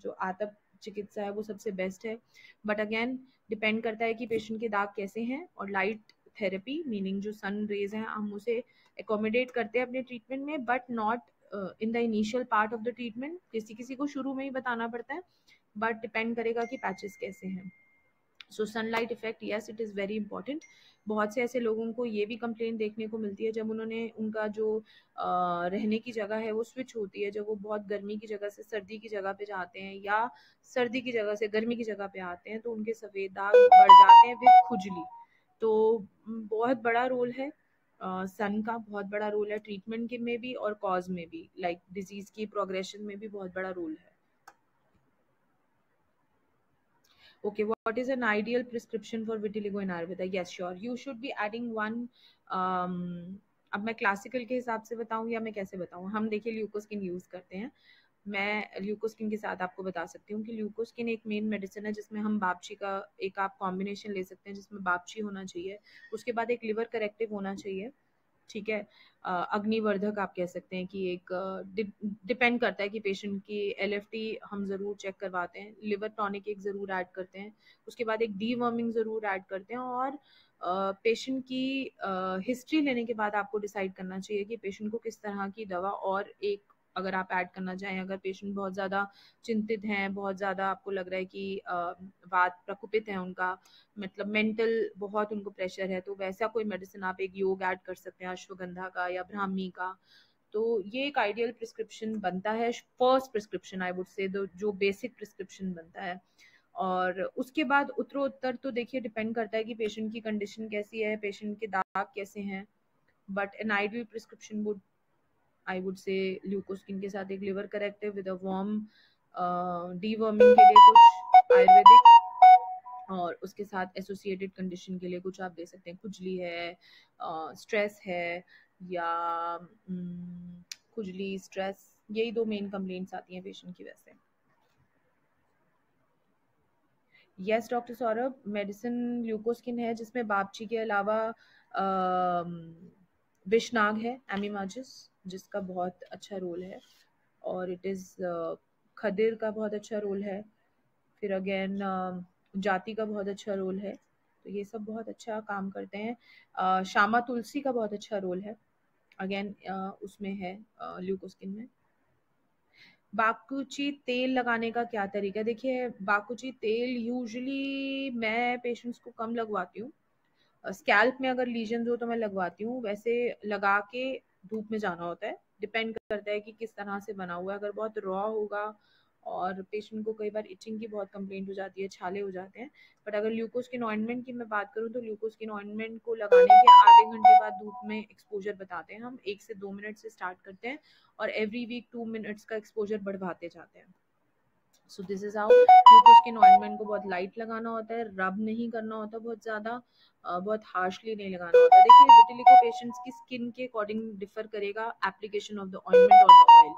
जो आतप चिकित्सा है वो सबसे बेस्ट है, बट अगेन डिपेंड करता है कि पेशेंट के दाग कैसे हैं। और लाइट थेरेपी मीनिंग जो सन रेज हैं हम उसे एकोमोडेट करते हैं अपने ट्रीटमेंट में, but not in the initial part of the treatment. किसी किसी को शुरू में ही बताना पड़ता है, बट डिपेंड करेगा कि पैचेस कैसे हैं। So sunlight effect, yes it is very important. बहुत से ऐसे लोगों को ये भी कंप्लेंट देखने को मिलती है जब उन्होंने उनका जो रहने की जगह है वो स्विच होती है, जब वो बहुत गर्मी की जगह से सर्दी की जगह पे जाते हैं या सर्दी की जगह से गर्मी की जगह पे आते हैं, तो उनके सफ़ेद दाग बढ़ जाते हैं विद खुजली। तो बहुत बड़ा रोल है सन का, बहुत बड़ा रोल है ट्रीटमेंट के में भी और कॉज में भी, लाइक डिजीज की प्रोग्रेशन में भी बहुत बड़ा रोल है। Okay, what is an ideal prescription for vitiligo in Ayurveda? Yes, sure. You should be adding one. अब मैं क्लासिकल के हिसाब से बताऊं या मैं कैसे बताऊं? हम देखिए ल्यूकोस्किन यूज करते हैं। मैं ल्यूकोस्किन के साथ आपको बता सकती हूँ कि ल्यूकोस्किन एक मेन मेडिसिन है जिसमें हम बापची का एक आप कॉम्बिनेशन ले सकते हैं, जिसमें बापची होना चाहिए, उसके बाद एक लिवर करेक्टिव होना चाहिए, ठीक है। अग्निवर्धक आप कह सकते हैं कि एक डिपेंड करता है कि पेशेंट की एलएफटी हम ज़रूर चेक करवाते हैं, लिवर टॉनिक एक ज़रूर ऐड करते हैं, उसके बाद एक डीवर्मिंग ज़रूर ऐड करते हैं। और पेशेंट की हिस्ट्री लेने के बाद आपको डिसाइड करना चाहिए कि पेशेंट को किस तरह की दवा और एक अगर आप ऐड करना चाहें। अगर पेशेंट बहुत ज़्यादा चिंतित हैं, बहुत ज़्यादा आपको लग रहा है कि वात प्रकोपित है उनका, मतलब मेंटल बहुत उनको प्रेशर है, तो वैसा कोई मेडिसिन आप एक योग ऐड कर सकते हैं अश्वगंधा का या ब्राह्मी का। तो ये एक आइडियल प्रिस्क्रिप्शन बनता है, फर्स्ट प्रिस्क्रिप्शन आई वुड से, जो बेसिक प्रिस्क्रिप्शन बनता है। और उसके बाद उत्तरोत्तर तो देखिए डिपेंड करता है कि पेशेंट की कंडीशन कैसी है, पेशेंट के दाग कैसे हैं, but an ideal prescription would I would say Leucoskin के साथ एक liver corrective with a warm deworming के लिए कुछ आयुर्वेदिक, और उसके साथ एसोसिएटेड कंडीशन के लिए कुछ आप दे सकते हैं, खुजली है, स्ट्रेस है, या खुजली स्ट्रेस, यही दो मेन कंप्लेंट्स आती हैं पेशेंट की वैसे। यस डॉक्टर सौरभ, मेडिसिन ल्यूकोस्किन है जिसमें बापची के अलावा विषनाग है, एमीमाजिस, जिसका बहुत अच्छा रोल है, और इट इज़ खदिर का बहुत अच्छा रोल है, फिर अगेन जाति का बहुत अच्छा रोल है। तो ये सब बहुत अच्छा काम करते हैं। श्यामा तुलसी का बहुत अच्छा रोल है, अगेन उसमें है ल्यूकोस्किन में। बाकुची तेल लगाने का क्या तरीका? देखिए बाकुची तेल यूजुअली मैं पेशेंट्स को कम लगवाती हूँ, स्कैल्प में अगर लीजन्स हो तो मैं लगवाती हूँ, वैसे लगा के धूप में जाना होता है, डिपेंड करता है कि किस तरह से बना हुआ है। अगर बहुत रॉ होगा, और पेशेंट को कई बार इचिंग की बहुत कंप्लेंट हो जाती है, छाले हो जाते हैं, बट अगर ल्यूकोस्किन ऑइंटमेंट की मैं बात करूँ तो ल्यूकोस्किन ऑइंटमेंट को लगाने के आधे घंटे बाद धूप में एक्सपोजर बताते हैं हम, 1 से 2 मिनट से स्टार्ट करते हैं और एवरी वीक 2 मिनट्स का एक्सपोजर बढ़वाते जाते हैं। So this is how Leucoskin ointment को बहुत लाइट लगाना होता है, रब नहीं करना होता बहुत ज़्यादा, बहुत हार्शली नहीं लगाना होता। देखिए विटिलिगो पेशेंट्स की स्किन के अकॉर्डिंग डिफर करेगा एप्लीकेशन ऑफ द ऑइंटमेंट और the oil.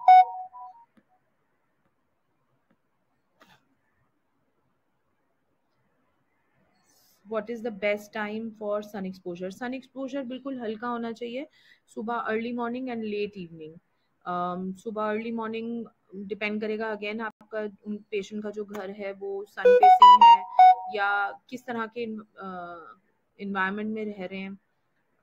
What is the best time for sun exposure? Sun exposure बिल्कुल हल्का होना चाहिए, सुबह early morning and late evening. सुबह अर्ली मॉर्निंग डिपेंड करेगा अगेन आपका उन पेशेंट का जो घर है वो सन फेसिंग है या किस तरह के इन्वायरमेंट में रह रहे हैं।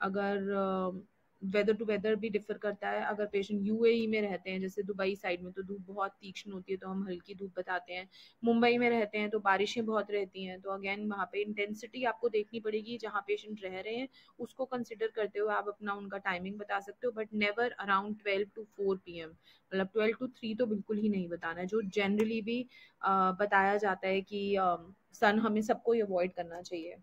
अगर वेदर टू वेदर भी डिफर करता है, अगर पेशेंट यूएई में रहते हैं जैसे दुबई साइड में तो धूप बहुत तीक्ष्ण होती है तो हम हल्की धूप बताते हैं, मुंबई में रहते हैं तो बारिशें बहुत रहती हैं, तो अगेन वहाँ पे इंटेंसिटी आपको देखनी पड़ेगी, जहाँ पेशेंट रह रहे हैं उसको कंसिडर करते हुए आप अपना उनका टाइमिंग बता सकते हो, but never around 12 to 4 PM, मतलब 12 to 3 तो बिल्कुल ही नहीं बताना है, जो जनरली भी बताया जाता है कि सन हमें सबको अवॉइड करना चाहिए।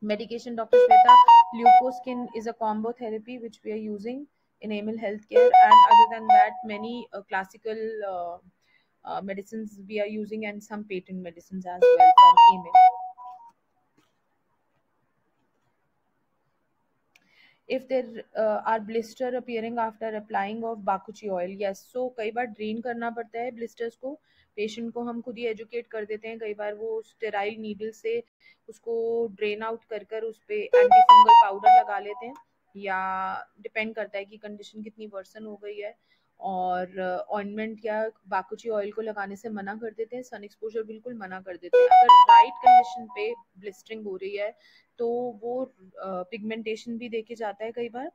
Medication, Dr. Shweta, Leucoskin is a combo therapy which we are using in Amil Healthcare, and other than that, many classical medicines we are using, and some patent medicines as well from Amil. If there are blister appearing after applying of bakuchi oil, yes, so कई बार drain करना पड़ता है blisters को, patient को हम खुद ही educate कर देते हैं, कई बार वो स्टेराइल नीडल से उसको ड्रेन आउट कर कर उस पर एंटी फंगल पाउडर लगा लेते हैं, या डिपेंड करता है कि कंडीशन कितनी वर्सन हो गई है और ऑइंटमेंट या बाकुची ऑयल को लगाने से मना कर देते हैं, सन एक्सपोजर बिल्कुल मना कर देते हैं। अगर राइट कंडीशन पे ब्लिस्टरिंग हो रही है तो वो पिगमेंटेशन भी देखे जाता है कई बार,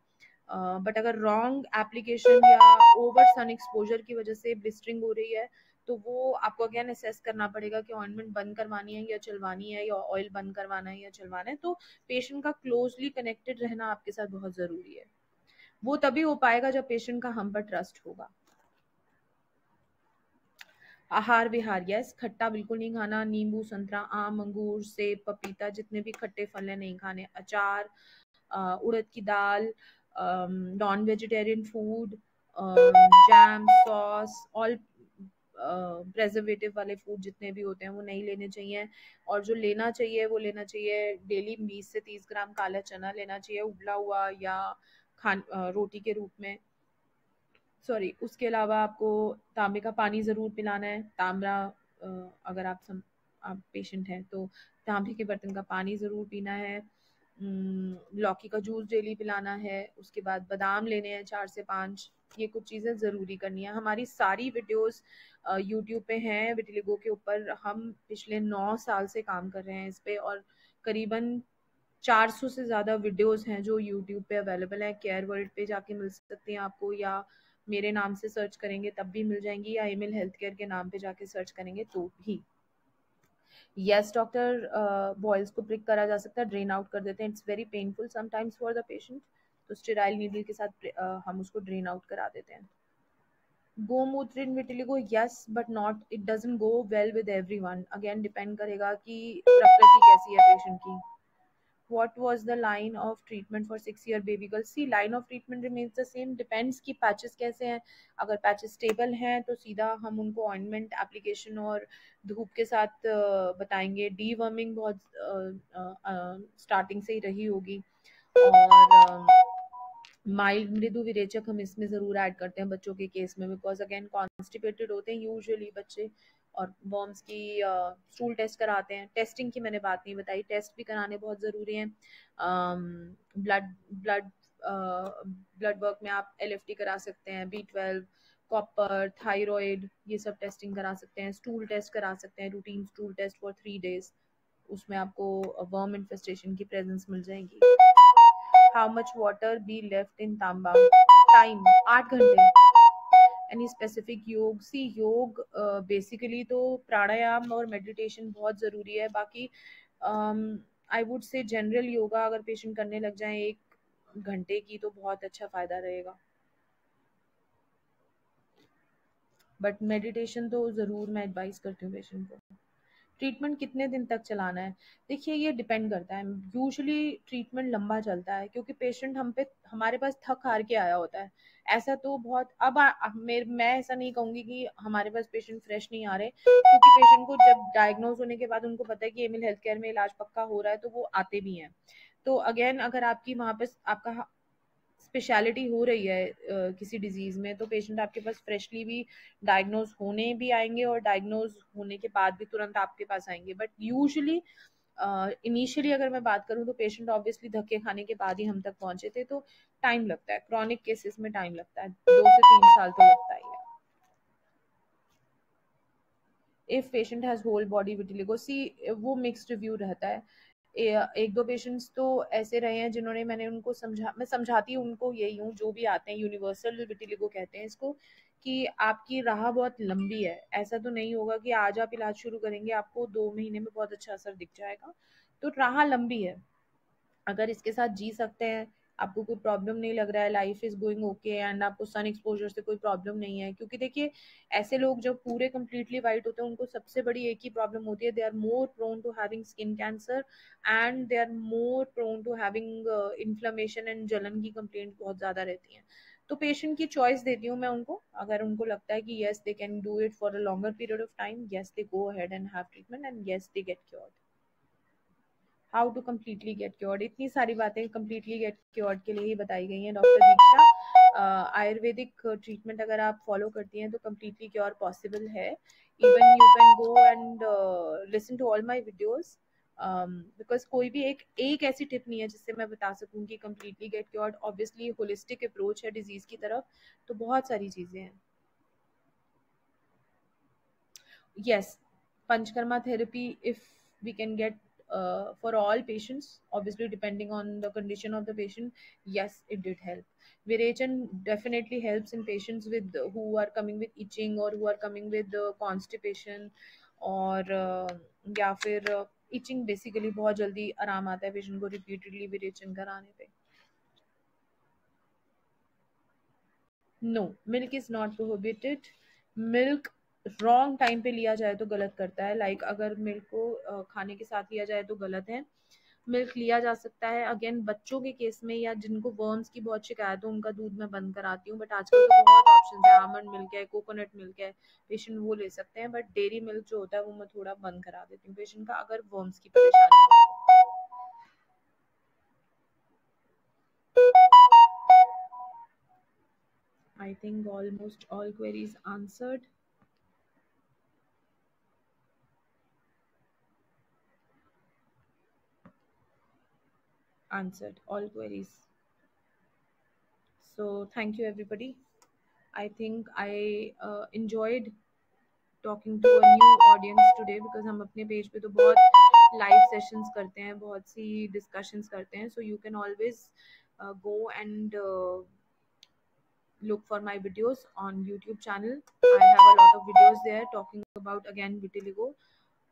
बट अगर रॉन्ग एप्लीकेशन या ओवर सन एक्सपोजर की वजह से ब्लिस्टरिंग हो रही है तो वो आपको अगेन असेस करना पड़ेगा कि ऑइंटमेंट बंद करवानी है या चलवानी है, या ऑयल बंद करवाना है या चलवाना है। तो पेशेंट का क्लोजली कनेक्टेड रहना आपके साथ बहुत जरूरी है। वो तभी हो पाएगा जब पेशेंट का हम पर ट्रस्ट होगा। आहार विहार, यस, खट्टा बिल्कुल नहीं खाना, नींबू, संतरा, आम, अंगूर, सेब, पपीता, जितने भी खट्टे फल है नहीं खाने, अचार, उड़द की दाल, non vegetarian food, jam, sauce, all preservative वाले फूड जितने भी होते हैं वो नहीं लेने चाहिए। और जो लेना चाहिए वो लेना चाहिए डेली 20 से 30 ग्राम काला चना लेना चाहिए उबला हुआ या रोटी के रूप में। सॉरी, उसके अलावा आपको तांबे का पानी ज़रूर पिलाना है। तांबा, अगर आप पेशेंट हैं तो तांबे के बर्तन का पानी ज़रूर पीना है। लौकी का जूस डेली पिलाना है। उसके बाद बादाम लेने हैं 4 से 5। ये कुछ चीज़ें ज़रूरी करनी है। हमारी सारी वीडियोस यूट्यूब पे हैं विटिलिगो के ऊपर। हम पिछले 9 साल से काम कर रहे हैं इस पे, और करीबन 400 से ज़्यादा वीडियोस हैं जो यूट्यूब पे अवेलेबल हैं। केयर वर्ल्ड पे जाके मिल सकती हैं आपको, या मेरे नाम से सर्च करेंगे तब भी मिल जाएंगी, या ईमेल हेल्थ केयर के नाम पे जाके सर्च करेंगे तो भी। यस डॉक्टर, बॉयल्स को प्रिक करा जा सकता है, ड्रेन आउट कर देते हैं। It's very painful sometimes for the patient, तो स्टेराइल नीडल के साथ हम उसको ड्रेन आउट करा देते हैं। गोमूत्र in vitiligo, yes, but not, it doesn't go well with everyone. Again depend करेगा कि प्रकृति कैसी है पेशेंट की। What was the line of treatment for 6-year baby girl? See, line of treatment remains the same. Depends कि patches कैसे हैं। अगर पैचेस स्टेबल हैं तो सीधा हम उनको ऑइंटमेंट एप्लीकेशन और धूप के साथ बताएंगे। डीवर्मिंग बहुत स्टार्टिंग से ही रही होगी। और माइल्ड मृदु विरेचक हम इसमें ज़रूर ऐड करते हैं बच्चों के केस में, बिकॉज अगेन कॉन्स्टिपेटेड होते हैं यूजुअली बच्चे। और वर्म्स की स्टूल टेस्ट कराते हैं। टेस्टिंग की मैंने बात नहीं बताई, टेस्ट भी कराने बहुत ज़रूरी हैं। ब्लड ब्लड ब्लड वर्क में आप LFT करा सकते हैं, B12, कॉपर, थायराइड, ये सब टेस्टिंग करा सकते हैं। स्टूल टेस्ट करा सकते हैं, routine stool test for 3 days. उसमें आपको वर्म इन्फेस्टेशन की प्रेजेंस मिल जाएगी। How much water be left in तांबा? टाइम 8 घंटे। एनी स्पेसिफिक योग? सी योग बेसिकली तो प्राणायाम और मेडिटेशन बहुत ज़रूरी है। बाकी आई वुड से जनरल योगा अगर पेशेंट करने लग जाए 1 घंटे की तो बहुत अच्छा फ़ायदा रहेगा। बट मेडिटेशन तो ज़रूर मैं एडवाइस करती हूँ पेशेंट को। ट्रीटमेंट कितने दिन तक चलाना है? देखिए ये डिपेंड करता है। यूजुअली ट्रीटमेंट लंबा चलता है क्योंकि पेशेंट हमारे पास थक हार के आया होता है। ऐसा तो बहुत मैं ऐसा नहीं कहूंगी कि हमारे पास पेशेंट फ्रेश नहीं आ रहे, क्योंकि पेशेंट को जब डायग्नोज होने के बाद उनको पता है कि एमिल हेल्थ केयर में इलाज पक्का हो रहा है तो वो आते भी हैं। तो अगेन अगर आपकी वहाँ पे आपका स्पेशलिटी हो रही है किसी डिजीज में, तो पेशेंट आपके पास फ्रेशली भी डायग्नोज होने भी आएंगे और डायग्नोज होने के बाद भी तुरंत आपके पास आएंगे। बट यूजुअली इनिशियली अगर मैं बात करूं तो पेशेंट ऑब्वियसली धक्के खाने के बाद ही हम तक पहुंचे थे, तो टाइम लगता है। क्रॉनिक केसेस में टाइम लगता है, 2 से 3 साल तो लगता ही है। If patient has whole body vitiligo, see वो मिक्स्ड रिव्यू रहता है। एक दो पेशेंट्स तो ऐसे रहे हैं जिन्होंने, मैं समझाती हूँ उनको, यही हूँ जो भी आते हैं, यूनिवर्सल विटिलिगो कहते हैं इसको, कि आपकी राह बहुत लंबी है। ऐसा तो नहीं होगा कि आज आप इलाज शुरू करेंगे आपको 2 महीने में बहुत अच्छा असर दिख जाएगा। तो राह लंबी है। अगर इसके साथ जी सकते हैं, आपको कोई प्रॉब्लम नहीं लग रहा है, life is going okay, and आपको सन एक्सपोजर से कोई प्रॉब्लम नहीं है। क्योंकि देखिए ऐसे लोग जब पूरे कम्प्लीटली वाइट होते हैं उनको सबसे बड़ी एक ही प्रॉब्लम होती है, they are more prone to having skin cancer, and they are more prone to having inflammation and जलन की कंप्लेंट बहुत ज़्यादा रहती हैं। तो पेशेंट की चॉइस देती हूँ मैं उनको। अगर उनको लगता है कि yes they can do it for a longer period of time, yes they go ahead and have treatment, and yes they get cured. How to completely get cured, इतनी सारी बातें कम्प्लीटली गेट क्योर्ड के लिए ही बताई गई हैं doctor दीक्षा। Ayurvedic treatment अगर आप फॉलो करती हैं तो कम्प्लीटली क्योर पॉसिबल है। Even you can go and listen to all my videos. Because कोई भी एक ऐसी टिप नहीं है जिससे मैं बता सकूं कि completely get cured. Obviously holistic approach है डिजीज की तरफ, तो बहुत सारी चीजें हैं. Yes, Panchkarma therapy, if we can get for all patients, obviously depending on the condition of the patient, yes, it did help. Virachan definitely helps in patients with who are coming with itching or who are coming with constipation और या फिर itching basically बहुत जल्दी आराम आता है patient को repeatedly विरेचन कराने पे. No, milk is not prohibited. Milk wrong time पे लिया जाए तो गलत करता है. लाइक अगर मिल्क को खाने के साथ लिया जाए तो गलत है. मिल्क लिया जा सकता है. अगेन बच्चों के केस में या जिनको वर्म्स की बहुत शिकायत हो उनका दूध मैं बंद कराती हूँ. बट आजकल तो बहुत ऑप्शन है. आमंड मिल्क है, कोकोनट मिल्क है, पेशेंट वो ले सकते हैं. बट डेयरी मिल्क जो होता है वो मैं थोड़ा बंद करा देती हूँ पेशेंट का अगर वर्म्स की परेशानी हो. I think almost all queries answered. Answered all queries. So thank you everybody. I think I enjoyed talking to a new audience today because हम अपने पेज पे तो बहुत live sessions करते हैं, बहुत सी discussions करते हैं. So you can always go and look for my videos on YouTube channel. I have a lot of videos there talking about again vitiligo.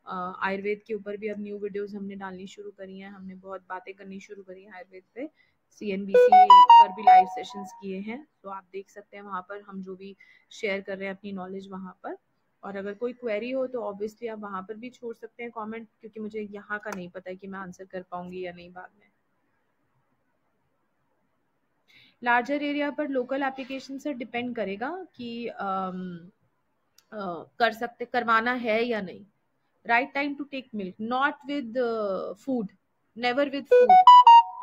Ayurveda के ऊपर भी अब न्यू वीडियोस हमने डालनी शुरू करी हैं. हमने बहुत बातें करनी शुरू करी हैं आयुर्वेद पे. CNBC पर भी लाइव सेशंस किए हैं, तो आप देख सकते हैं वहाँ पर हम जो भी शेयर कर रहे हैं अपनी नॉलेज वहाँ पर. और अगर कोई क्वेरी हो तो ऑब्वियसली आप वहाँ पर भी छोड़ सकते हैं कमेंट, क्योंकि मुझे यहाँ का नहीं पता है कि मैं आंसर कर पाऊंगी या नहीं बाद में. लार्जर एरिया पर लोकल एप्लीकेशन से डिपेंड करेगा कि कर सकते करवाना है या नहीं. right time to take milk, not with food, never with food.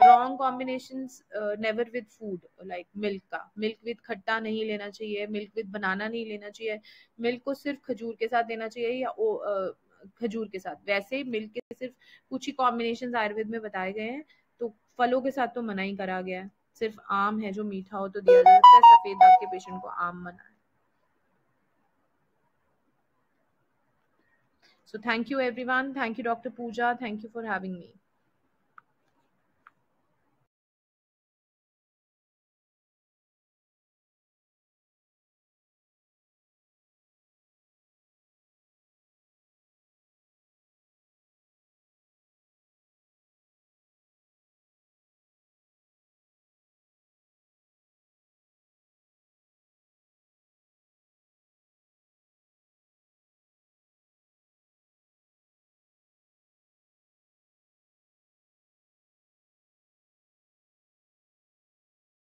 Wrong combinations, never with food. Like milk का milk with खट्टा नहीं लेना चाहिए, milk with बनाना नहीं लेना चाहिए. milk को सिर्फ खजूर के साथ देना चाहिए या खजूर के साथ. वैसे ही milk के सिर्फ कुछ ही कॉम्बिनेशन आयुर्वेद में बताए गए हैं, तो फलों के साथ तो मना ही करा गया है. सिर्फ आम है जो मीठा हो तो दिया जा सकता है. सफेद दाग के पेशेंट को आम मना है. So thank you everyone. Thank you Dr. Pooja. Thank you for having me.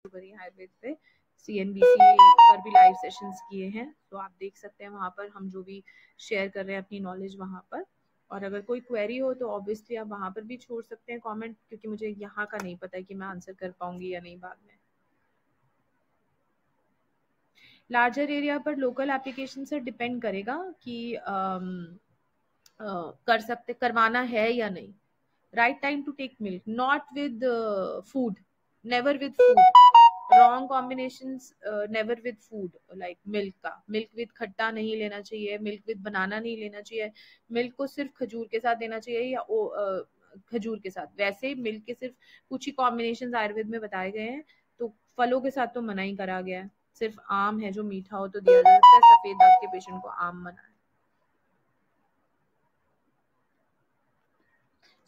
करी आयुर्वेद पे. CNBC पर भी लाइव सेशंस किए हैं, तो आप देख सकते हैं वहाँ पर हम जो भी शेयर कर रहे हैं अपनी नॉलेज वहाँ पर. और अगर कोई क्वेरी हो तो ऑब्वियसली आप वहाँ पर भी छोड़ सकते हैं कमेंट, क्योंकि मुझे यहाँ का नहीं पता है कि मैं आंसर कर पाऊंगी या नहीं बाद में. लार्जर एरिया पर लोकल एप्लीकेशन से डिपेंड करेगा कि कर सकते करवाना है या नहीं. right time to take milk, not with food, never with food. Wrong combinations, never with food. Like milk का milk with खट्टा नहीं लेना चाहिए, milk with बनाना नहीं लेना चाहिए. milk को सिर्फ खजूर के साथ देना चाहिए या खजूर के साथ. वैसे ही milk के सिर्फ कुछ ही कॉम्बिनेशन आयुर्वेद में बताए गए हैं, तो फलों के साथ तो मना ही करा गया है. सिर्फ आम है जो मीठा हो तो दिया जा सकता है. सफेद दाग के पेशेंट को आम मना है.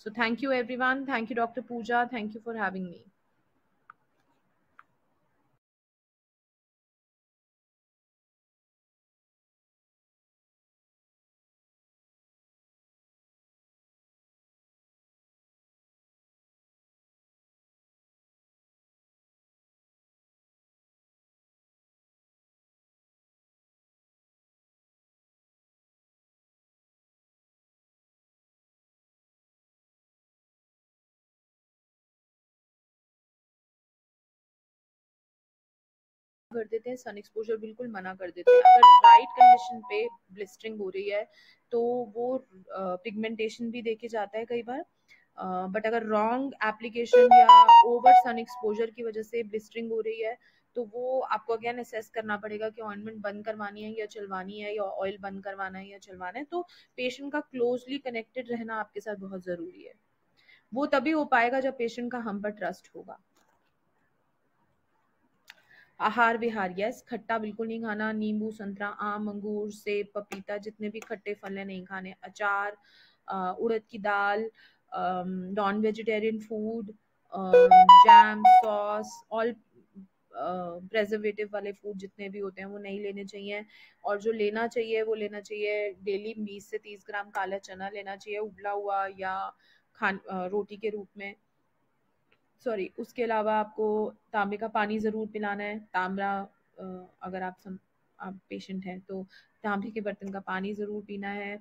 So thank you everyone. Thank you Dr. Pooja. Thank you for having me. कर देते हैं, सन एक्सपोजर बिल्कुल मना कर देते हैं. अगर राइट कंडीशन पे ब्लिस्टरिंग हो रही है तो वो पिगमेंटेशन भी देखे जाता है कई बार. बट अगर रॉन्ग एप्लीकेशन या ओवर सन एक्सपोजर की वजह से ब्लिस्टरिंग हो रही है तो वो आपको अगेन असेस करना पड़ेगा कि ऑइंटमेंट बंद करवानी है या चलवानी है, या ऑयल बंद करवाना है या चलवाना है। तो पेशेंट का क्लोजली कनेक्टेड रहना आपके साथ बहुत जरूरी है। वो तभी हो पाएगा जब पेशेंट का हम पर ट्रस्ट होगा। आहार विहार, यस, खट्टा बिल्कुल नहीं खाना, नींबू, संतरा, आम, अंगूर, सेब, पपीता, जितने भी खट्टे फल हैं नहीं खाने, अचार, उड़द की दाल, non vegetarian food, jam, sauce, all preservative वाले फूड जितने भी होते हैं वो नहीं लेने चाहिए। और जो लेना चाहिए वो लेना चाहिए डेली 20 से 30 ग्राम काला चना लेना चाहिए उबला हुआ, या रोटी के रूप में। सॉरी, उसके अलावा आपको तांबे का पानी ज़रूर पिलाना है। तांबा, अगर आप पेशेंट हैं तो तांबे के बर्तन का पानी ज़रूर पीना है।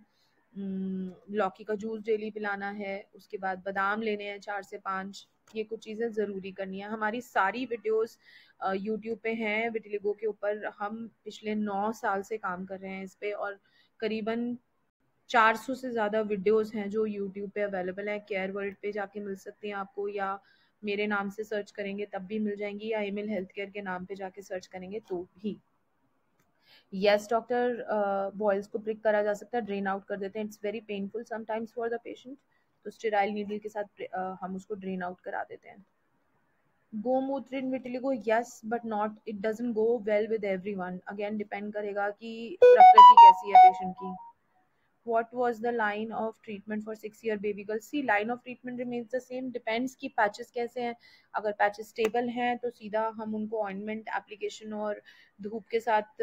लौकी का जूस डेली पिलाना है। उसके बाद बादाम लेने हैं 4 से 5। ये कुछ चीज़ें ज़रूरी करनी है। हमारी सारी वीडियोस यूट्यूब पे हैं विटिलिगो के ऊपर। हम पिछले 9 साल से काम कर रहे हैं इस पे, और करीबन 400 से ज़्यादा वीडियोस हैं जो यूट्यूब पे अवेलेबल हैं। केयर वर्ल्ड पे जाके मिल सकती हैं आपको, या मेरे नाम से सर्च करेंगे तब भी मिल जाएंगी, या एमिल हेल्थ केयर के नाम पे जाके सर्च करेंगे तो भी। यस डॉक्टर, बॉयल्स को प्रिक करा जा सकता है, ड्रेन आउट कर देते हैं। It's very painful sometimes for the patient, तो स्टेराइल नीडल के साथ हम उसको ड्रेन आउट करा देते हैं। गोमूत्र in vitiligo, yes, but not, it doesn't go well with everyone. Again depend करेगा कि प्रकृति कैसी है पेशेंट की। What was the line of treatment for 6-year baby girl? See, line of treatment remains the same. Depends कि patches कैसे हैं। अगर पैचेस स्टेबल हैं तो सीधा हम उनको ऑइंटमेंट एप्लीकेशन और धूप के साथ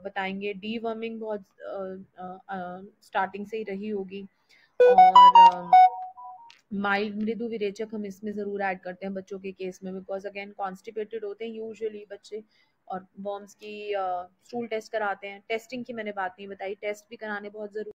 बताएंगे। डीवर्मिंग बहुत स्टार्टिंग से ही रही होगी। और माइल्ड मृदु विरेचक हम इसमें ज़रूर ऐड करते हैं बच्चों के केस में, बिकॉज अगेन कॉन्स्टिपेटेड होते हैं यूजुअली बच्चे। और वर्म्स की स्टूल टेस्ट कराते हैं। टेस्टिंग की मैंने बात नहीं बताई, टेस्ट भी कराने बहुत ज़रूरी।